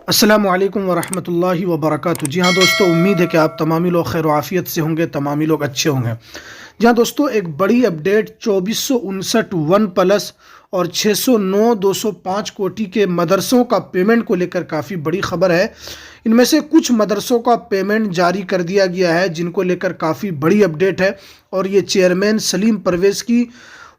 अस्सलामुअलैकुम वरहमतुल्लाहि वबरकातुहू। जी हाँ दोस्तों, उम्मीद है कि आप तमामी लोग खैर आफ़ियत से होंगे, तमामी लोग अच्छे होंगे। जी हाँ दोस्तों, एक बड़ी अपडेट 2459 वन प्लस और 609 205 कोटि के मदरसों का पेमेंट को लेकर काफ़ी बड़ी खबर है। इनमें से कुछ मदरसों का पेमेंट जारी कर दिया गया है, जिनको लेकर काफ़ी बड़ी अपडेट है। और ये चेयरमैन सलीम परवेज़ की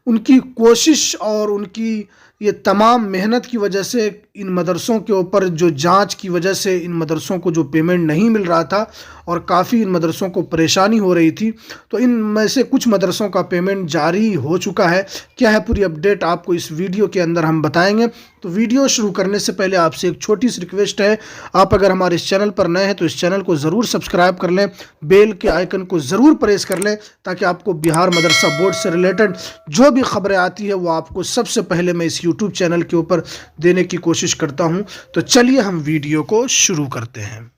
उनकी कोशिश और उनकी ये तमाम मेहनत की वजह से इन मदरसों के ऊपर जो जांच की वजह से इन मदरसों को जो पेमेंट नहीं मिल रहा था और काफ़ी इन मदरसों को परेशानी हो रही थी, तो इनमें से कुछ मदरसों का पेमेंट जारी हो चुका है। क्या है पूरी अपडेट आपको इस वीडियो के अंदर हम बताएंगे। तो वीडियो शुरू करने से पहले आपसे एक छोटी सी रिक्वेस्ट है, आप अगर हमारे इस चैनल पर नए हैं तो इस चैनल को ज़रूर सब्सक्राइब कर लें, बेल के आइकन को ज़रूर प्रेस कर लें, ताकि आपको बिहार मदरसा बोर्ड से रिलेटेड जो भी खबरें आती है वो आपको सबसे पहले मैं इस यूट्यूब चैनल के ऊपर देने की कोशिश करता हूं। तो चलिए हम वीडियो को शुरू करते हैं।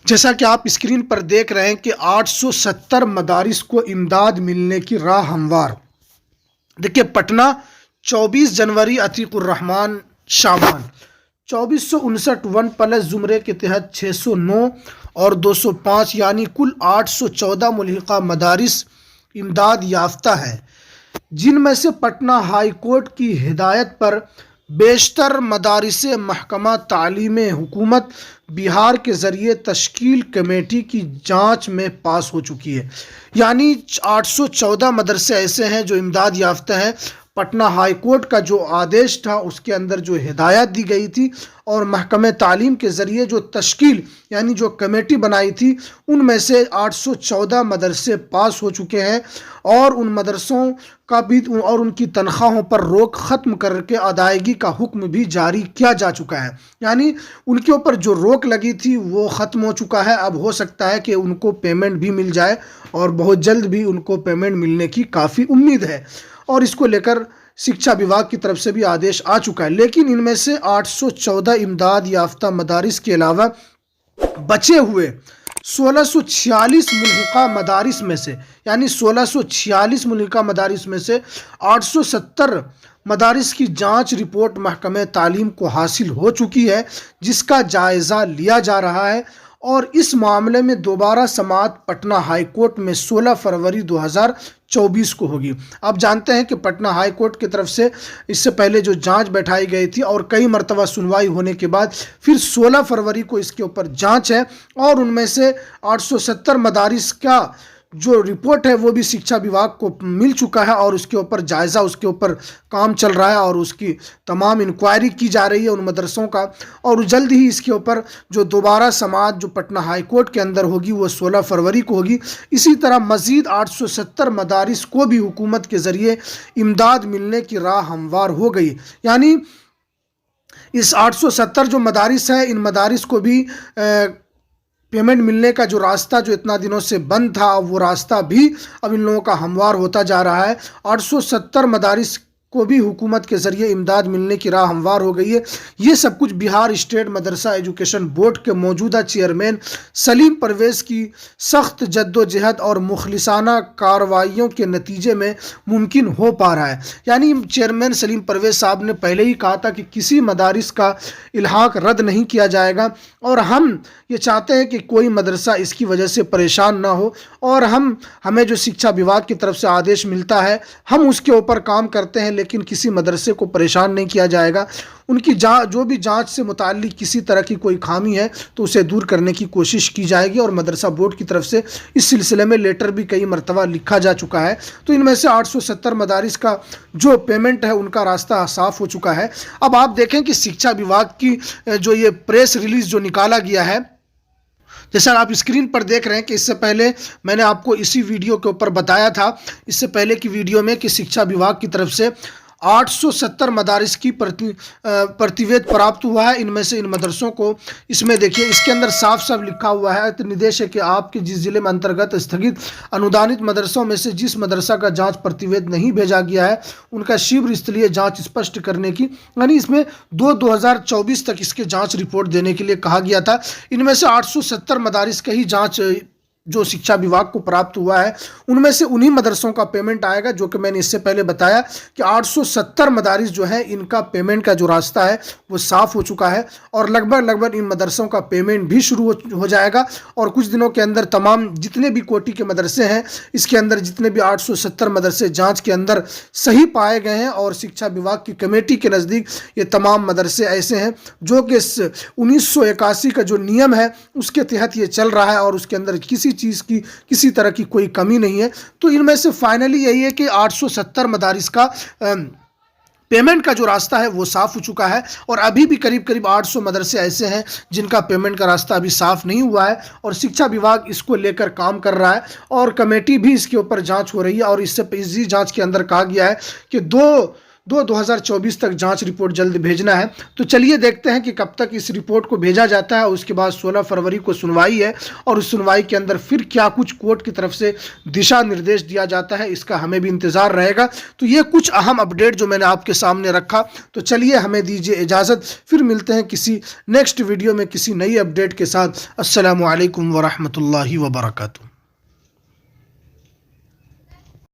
जैसा कि आप स्क्रीन पर देख रहे हैं कि 870 मदारिस को इमदाद मिलने की राह हमवार। देखिए, पटना 24 जनवरी अतीकुर रहमान शाबान 2459 वन प्लस जुमरे के तहत 609 और 205 यानी कुल 814 मुल्हिका मदारिस इमदाद याफ्ता है, जिनमें से पटना हाई कोर्ट की हिदायत पर बेशतर मदारिस महकमा तालीम हुकूमत बिहार के ज़रिए तश्कील कमेटी की जांच में पास हो चुकी है। यानी 814 मदरसे ऐसे हैं जो इमदाद याफ्ता हैं। पटना हाई कोर्ट का जो आदेश था उसके अंदर जो हिदायत दी गई थी और महकमे तालीम के ज़रिए जो तश्कील यानी जो कमेटी बनाई थी, उनमें से 814 मदरसे पास हो चुके हैं और उन मदरसों का भी और उनकी तनख्वाहों पर रोक ख़त्म करके अदायगी का हुक्म भी जारी किया जा चुका है। यानी उनके ऊपर जो रोक लगी थी वो ख़त्म हो चुका है। अब हो सकता है कि उनको पेमेंट भी मिल जाए और बहुत जल्द भी उनको पेमेंट मिलने की काफ़ी उम्मीद है। और इसको लेकर शिक्षा विभाग की तरफ से भी आदेश आ चुका है। लेकिन इनमें से 814 इमदाद याफ्ता मदारिस के अलावा बचे हुए 1646 मुल्हिका मदारिस में से, यानी 1646 मुल्हिका मदारिस में से 870 मदारिस की जांच रिपोर्ट महकमे तालीम को हासिल हो चुकी है, जिसका जायज़ा लिया जा रहा है। और इस मामले में दोबारा समाअत पटना हाई कोर्ट में 16 फरवरी 2024 को होगी। आप जानते हैं कि पटना हाई कोर्ट की तरफ से इससे पहले जो जांच बैठाई गई थी और कई मरतबा सुनवाई होने के बाद फिर 16 फरवरी को इसके ऊपर जांच है और उनमें से 870 मदारिस का जो रिपोर्ट है वो भी शिक्षा विभाग को मिल चुका है और उसके ऊपर जायज़ा, उसके ऊपर काम चल रहा है और उसकी तमाम इंक्वायरी की जा रही है उन मदरसों का। और जल्द ही इसके ऊपर जो दोबारा समाअत जो पटना हाई कोर्ट के अंदर होगी वो 16 फरवरी को होगी। इसी तरह मज़ीद 870 मदारिस को भी हुकूमत के ज़रिए इमदाद मिलने की राह हमवार हो गई। यानी इस 870 जो मदारिस है, इन मदारिस को भी पेमेंट मिलने का जो रास्ता जो इतना दिनों से बंद था, वो रास्ता भी अब इन लोगों का हमवार होता जा रहा है। 870 मदारिस को भी हुकूमत के ज़रिए इमदाद मिलने की राह हमवार हो गई है। ये सब कुछ बिहार स्टेट मदरसा एजुकेशन बोर्ड के मौजूदा चेयरमैन सलीम परवेज़ की सख्त जद्दोजहद और मुखलिसाना कार्रवाइयों के नतीजे में मुमकिन हो पा रहा है। यानी चेयरमैन सलीम परवेज़ साहब ने पहले ही कहा था कि किसी मदारिस का इल्हाक रद्द नहीं किया जाएगा और हम ये चाहते हैं कि कोई मदरसा इसकी वजह से परेशान ना हो और हमें जो शिक्षा विभाग की तरफ से आदेश मिलता है हम उसके ऊपर काम करते हैं, लेकिन किसी मदरसे को परेशान नहीं किया जाएगा। उनकी जो भी जांच से मुताल्लिक किसी तरह की कोई खामी है तो उसे दूर करने की कोशिश की जाएगी और मदरसा बोर्ड की तरफ से इस सिलसिले में लेटर भी कई मरतबा लिखा जा चुका है। तो इनमें से 870 मदारिस का जो पेमेंट है उनका रास्ता साफ हो चुका है। अब आप देखें कि शिक्षा विभाग की जो ये प्रेस रिलीज़ जो निकाला गया है, जैसा आप स्क्रीन पर देख रहे हैं कि इससे पहले मैंने आपको इसी वीडियो के ऊपर बताया था, इससे पहले की वीडियो में, कि शिक्षा विभाग की तरफ से 870 मदारिस की प्रतिवेद प्राप्त हुआ है। इनमें से इन मदरसों को, इसमें देखिए इसके अंदर साफ साफ लिखा हुआ है, तो निर्देश है कि आपके जिस जिले में अंतर्गत स्थगित अनुदानित मदरसों में से जिस मदरसा का जांच प्रतिवेद नहीं भेजा गया है उनका शीघ्र स्थलीय जांच स्पष्ट करने की, यानी इसमें 2024 तक इसके जांच रिपोर्ट देने के लिए कहा गया था। इनमें से 870 मदारिस का ही जाँच जो शिक्षा विभाग को प्राप्त हुआ है उनमें से उन्हीं मदरसों का पेमेंट आएगा, जो कि मैंने इससे पहले बताया कि 870 मदारिस जो है इनका पेमेंट का जो रास्ता है वो साफ हो चुका है और लगभग इन मदरसों का पेमेंट भी शुरू हो जाएगा। और कुछ दिनों के अंदर तमाम जितने भी कोटि के मदरसे हैं, इसके अंदर जितने भी 870 मदरसे जांच के अंदर सही पाए गए हैं और शिक्षा विभाग की कमेटी के नज़दीक ये तमाम मदरसे ऐसे हैं जो कि 1981 का जो नियम है उसके तहत ये चल रहा है और उसके अंदर किसी चीज़ की किसी तरह की कोई कमी नहीं है। तो इनमें से फाइनली यही है कि 870 मदारिस का पेमेंट का जो रास्ता है वो साफ हो चुका है और अभी भी करीब 800 मदरसे ऐसे हैं जिनका पेमेंट का रास्ता अभी साफ नहीं हुआ है और शिक्षा विभाग इसको लेकर काम कर रहा है और कमेटी भी इसके ऊपर जांच हो रही है। और इसी जांच के अंदर कहा गया है कि 2024 तक जांच रिपोर्ट जल्द भेजना है। तो चलिए देखते हैं कि कब तक इस रिपोर्ट को भेजा जाता है। उसके बाद 16 फरवरी को सुनवाई है और उस सुनवाई के अंदर फिर क्या कुछ कोर्ट की तरफ से दिशा निर्देश दिया जाता है इसका हमें भी इंतज़ार रहेगा। तो ये कुछ अहम अपडेट जो मैंने आपके सामने रखा। तो चलिए हमें दीजिए इजाज़त, फिर मिलते हैं किसी नेक्स्ट वीडियो में किसी नई अपडेट के साथ। अस्सलामु अलैकुम वरहमतुल्लाहि वबरकातुहू।